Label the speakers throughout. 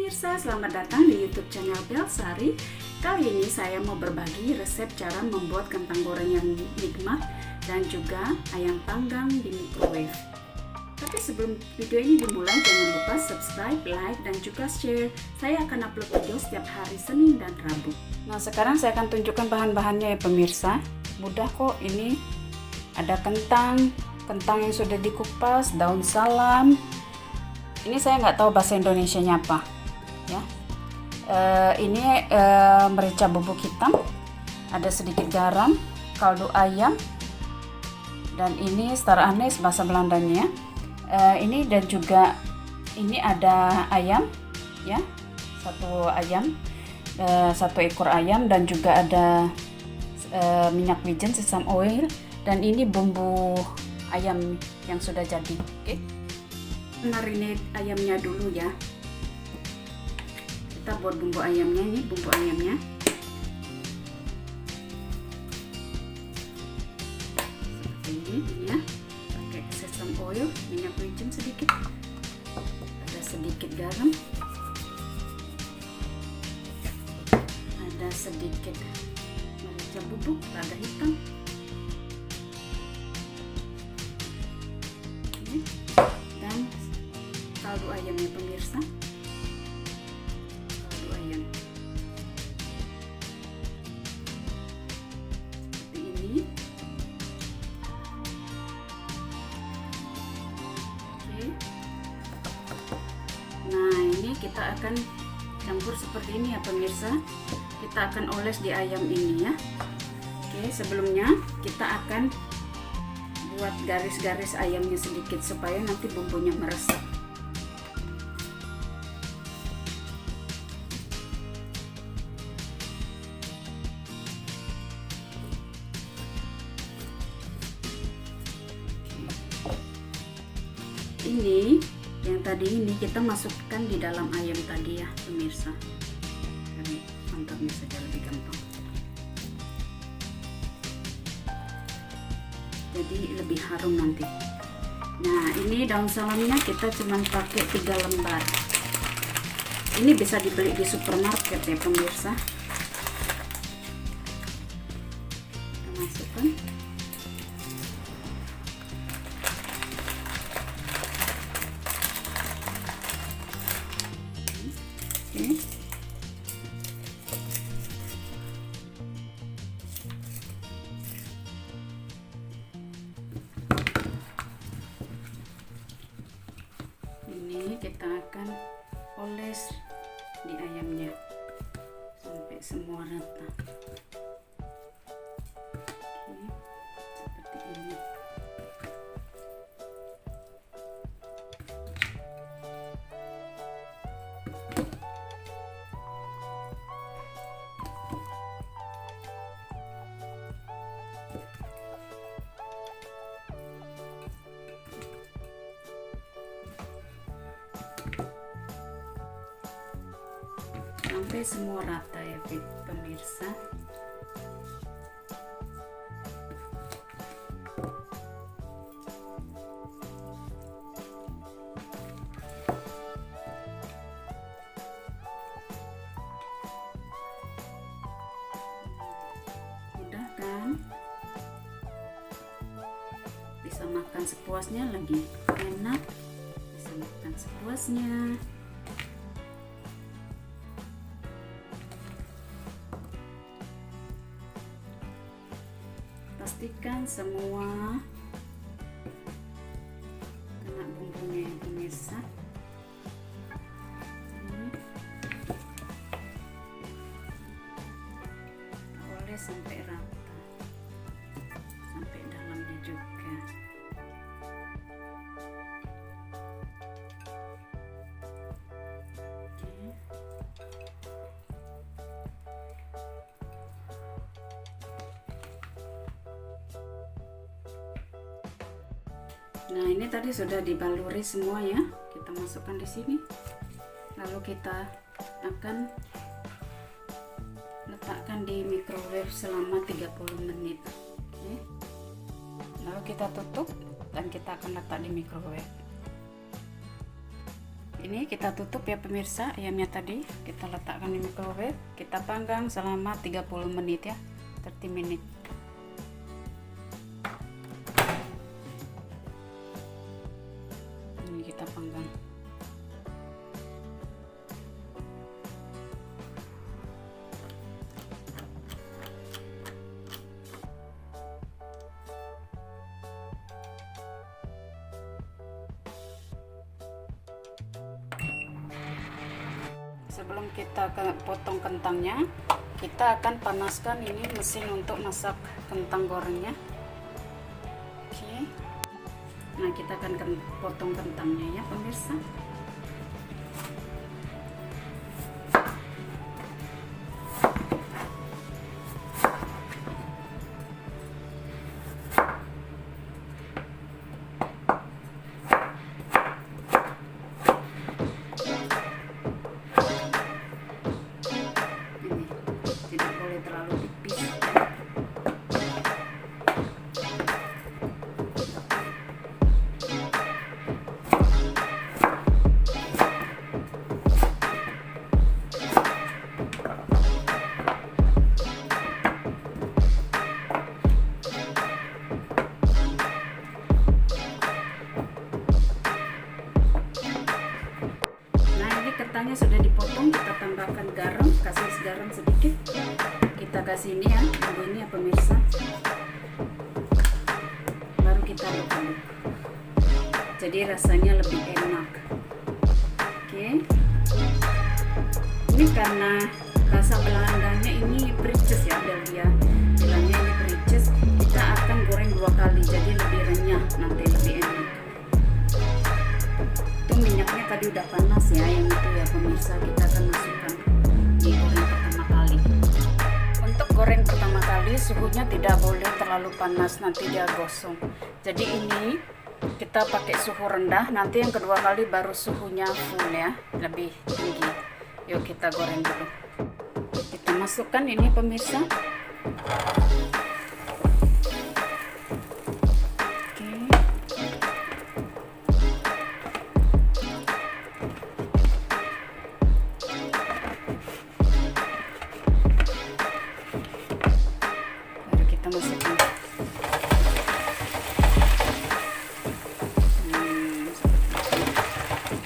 Speaker 1: pemirsa, selamat datang di YouTube channel Belsari. Kali ini saya mau berbagi resep cara membuat kentang goreng yang nikmat dan juga ayam panggang di microwave. Tapi sebelum video ini dimulai, jangan lupa subscribe, like, dan juga share. Saya akan upload video setiap hari Senin dan Rabu. Nah, sekarang saya akan tunjukkan bahan-bahannya ya pemirsa. Mudah kok ini. Ada kentang yang sudah dikupas, daun salam. Ini saya nggak tahu bahasa Indonesianya apa, ya. Ini merica bubuk hitam, ada sedikit garam, kaldu ayam, dan ini star anise bahasa Belandanya. Ini dan juga ini ada ayam, ya, satu ekor ayam, dan juga ada minyak wijen, sesame oil, dan ini bumbu ayam yang sudah jadi. Oke. Marinate ayamnya dulu ya. Kita buat bumbu ayamnya, ini bumbu ayamnya. Seperti ini ya. Pakai sesame oil, minyak wijen sedikit. Ada sedikit garam. Ada sedikit merica bubuk, lada hitam. Ini. Dan kaldu ayamnya pemirsa, kaldu ayam seperti ini. Oke. Nah, ini kita akan campur seperti ini ya pemirsa. Kita akan oles di ayam ini ya. Oke, sebelumnya kita akan buat garis-garis ayamnya sedikit supaya nanti bumbunya meresap. Ini yang tadi ini kita masukkan di dalam ayam tadi ya pemirsa. Jadi mantapnya saja lebih gampang. Jadi lebih harum nanti. Nah, ini daun salamnya kita cuma pakai 3 lembar. Ini bisa dibeli di supermarket ya pemirsa. Kita masukkan. Oke. Ini kita akan oles di ayamnya sampai semua rata. Oke, seperti ini. Sampai semua rata ya pemirsa. Mudah kan? Bisa makan sepuasnya, lagi enak. Bisa makan sepuasnya. Pastikan semua kena bumbunya ya pemirsa. Oles sampai rata, sampai dalamnya juga. Nah, ini tadi sudah dibaluri semua ya. Kita masukkan di sini. Lalu kita akan letakkan di microwave selama 30 menit. Oke. Lalu kita tutup dan kita akan letak di microwave. Ini kita tutup ya pemirsa, ayamnya tadi kita letakkan di microwave, kita panggang selama 30 menit ya, 30 menit. Ini kita panggang. Sebelum kita potong kentangnya, kita akan panaskan ini mesin untuk masak kentang gorengnya. Oke. Nah, kita akan potong kentangnya ya pemirsa. Kentangnya sudah dipotong, kita tambahkan garam, kasih garam sedikit, kita kasih ini ya, bumbu ini ya pemirsa, baru kita aduk-aduk, jadi rasanya lebih enak. Oke, ini karena rasa Belandanya ini preces ya, Belgia bilangnya ini preces, kita akan goreng 2 kali jadi lebih renyah, nanti lebih enak. Minyaknya tadi udah panas ya, yang itu ya pemirsa, kita akan masukkan di goreng pertama kali. Untuk goreng pertama kali suhunya tidak boleh terlalu panas, nanti dia gosong. Jadi ini kita pakai suhu rendah, nanti yang kedua kali baru suhunya full ya, lebih tinggi. Yuk kita goreng dulu. Kita masukkan ini pemirsa.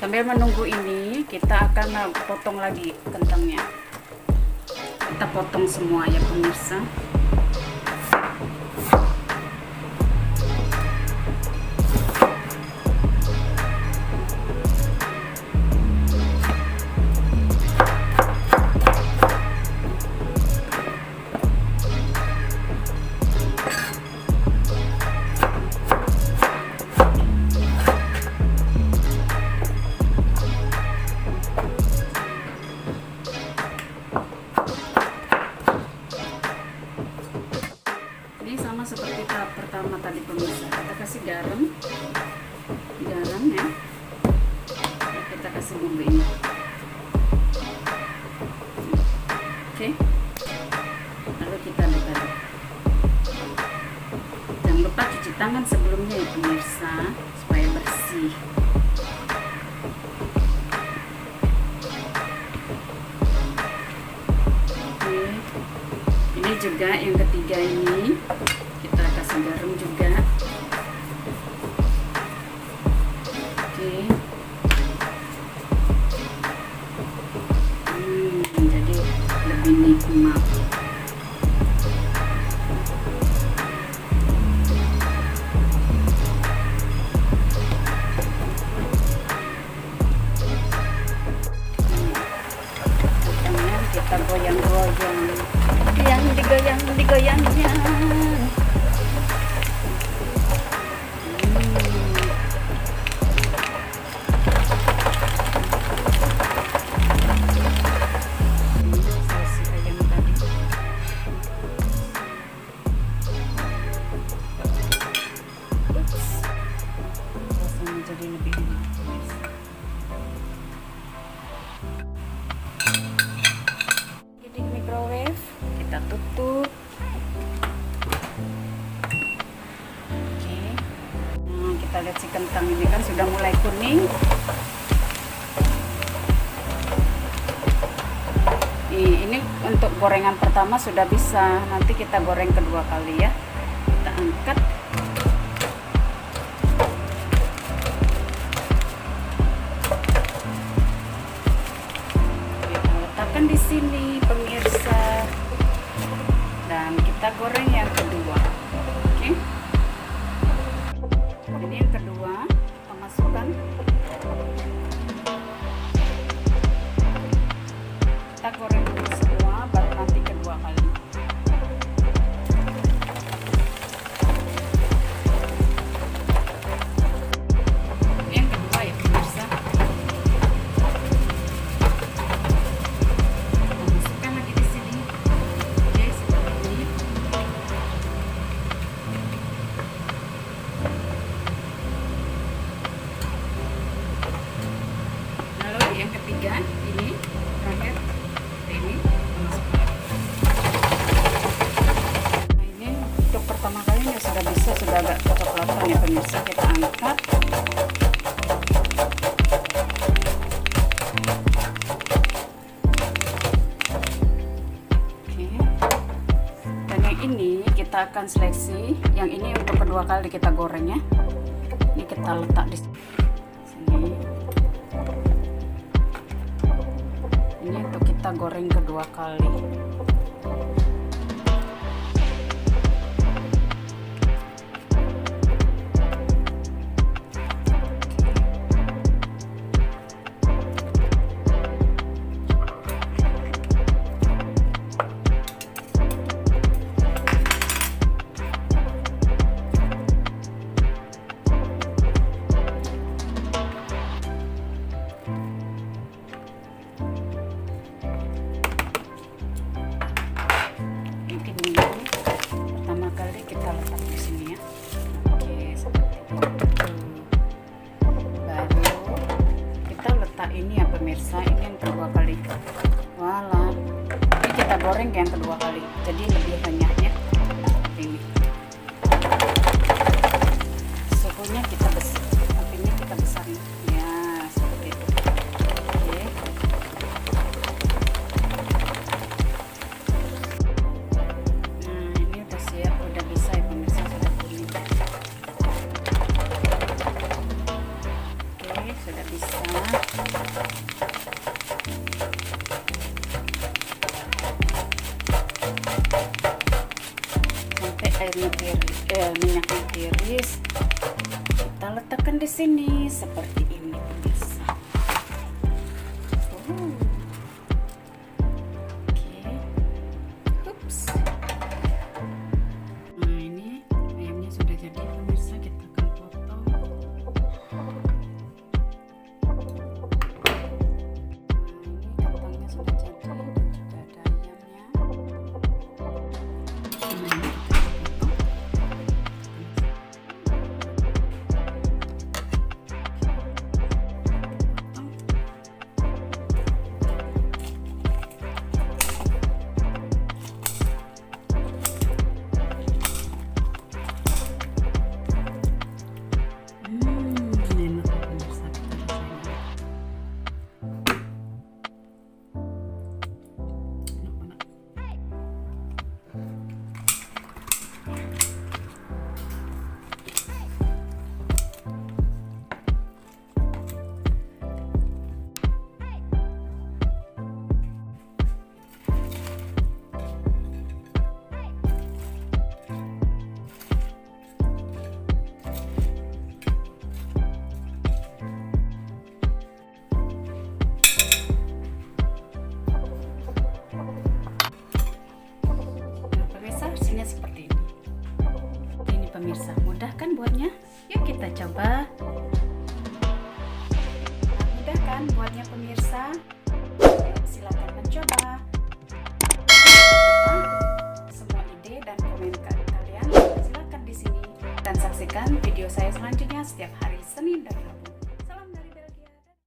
Speaker 1: Sambil menunggu ini, kita akan potong lagi kentangnya. Kita potong semua ya pemirsa. Seperti tahap pertama tadi pemirsa, kita kasih garam ya, kita kasih bumbu ini. Oke, lalu kita aduk-aduk. Jangan lupa cuci tangan sebelumnya ya pemirsa, supaya bersih. Oke, ini juga yang ketiga ini kita kasih garam juga. Oke. Jadi lebih nikmat. Kita goyang-goyang, yang digoyang-digoyangnya. Jadi lebih enak. Di microwave kita tutup. Oke. Nah, kita lihat si kentang ini kan sudah mulai kuning. untuk gorengan pertama sudah bisa, nanti kita goreng kedua kali ya. Kita angkat. Kita letakkan di sini pemirsa, dan kita goreng yang kedua. Oke, ini yang kedua, kita masukkan. Kita goreng dulu semua, baru nanti kedua kali. Ini yang kedua ya pemirsa. Kita masukkan lagi di sini. Oke, seperti ini. Lalu yang ketiga, ini terakhir. Ini untuk pertama kalinya sudah bisa, sudah agak kecoklatan ya pemirsa. Kita angkat. Oke, dan yang ini kita akan seleksi. Yang ini untuk kedua kali kita goreng ya. Ini kita letak di sini. Ini untuk kita goreng kedua kali. Pertama kali kita letak di sini ya. Oke, seperti itu. Baru kita letak ini ya pemirsa, ini yang kedua kali. Walah, ini kita goreng yang kedua kali, jadi lebih banyak ya. Seperti ini. Suhunya kita besar, apinya kita besarin. Ya, seperti itu. Oke. Sudah bisa. Sampai airnya tiris, minyaknya tiris. Kita letakkan di sini seperti ini pemirsa. Oke. Ups. Nah, ini ayamnya sudah jadi pemirsa, kita akan potong. Seperti ini pemirsa, mudah kan buatnya? Yuk kita coba. Mudah kan buatnya pemirsa? Silakan mencoba. Semua ide dan komentar kalian silakan di sini, dan saksikan video saya selanjutnya setiap hari Senin dan Rabu.